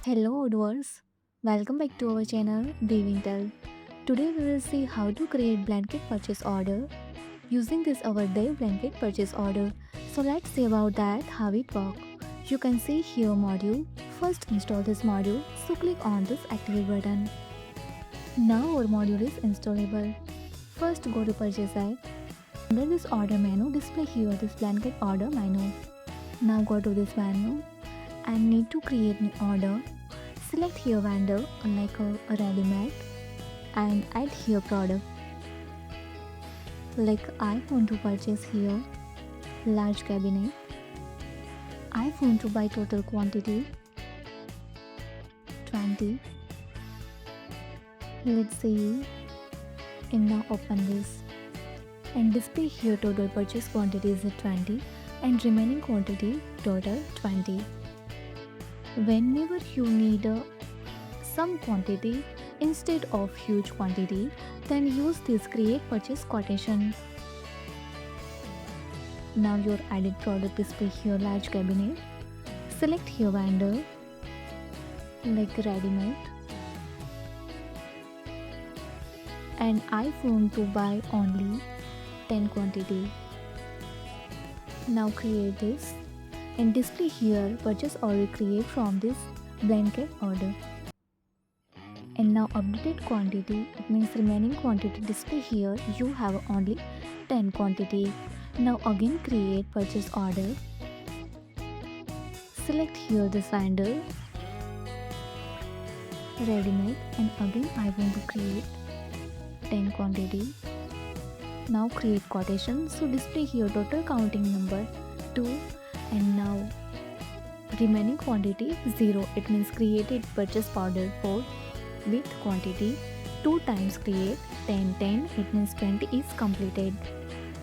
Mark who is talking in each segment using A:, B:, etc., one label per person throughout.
A: Hello Odooers, welcome back to our channel Devintelle. Today we will see how to create blanket purchase order using this our Dev blanket purchase order. So let's see about that how it works. You can see here module. First install this module, so click on this activate button. Now our module is installable. First go to purchase app. Under this order menu, display here this blanket order menu. Now go to this menu and need to create new order. Select here vendor like a ready-made and add here product. Like I want to purchase here large cabinet. I want to buy total quantity 20. Let's see, and now open this and display here total purchase quantity is 20 and remaining quantity total 20. Whenever you need some quantity instead of huge quantity, then use this create purchase quotation. Now your added product display here large cabinet. Select here vendor like ready-made and I want to buy only 10 quantity. Now create this and display here purchase order create from this blanket order. And now updated quantity, it means remaining quantity display here you have only 10 quantity. Now again create purchase order. Select here this vendor ready-made and again I want to create 10 quantity. Now create quotation, so display here total counting number 2 and now remaining quantity 0, it means created purchase order for with quantity 2 times create 10, it means 20 is completed.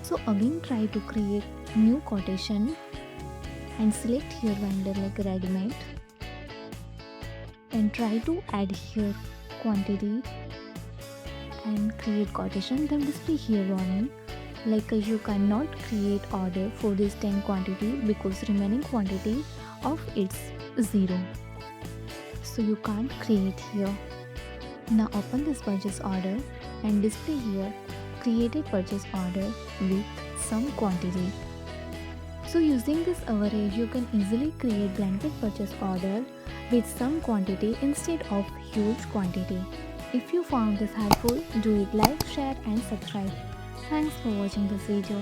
A: So again try to create new quotation and select here vendor like ready-made and try to add here quantity and create quotation, then display here warning like you cannot create order for this 10 quantity because remaining quantity of its 0, so you can't create here. Now open this purchase order and display here created purchase order with some quantity. So using this average you can easily create blanket purchase order with some quantity instead of huge quantity. If you found this helpful, do it like, share and subscribe. Thanks for watching this video.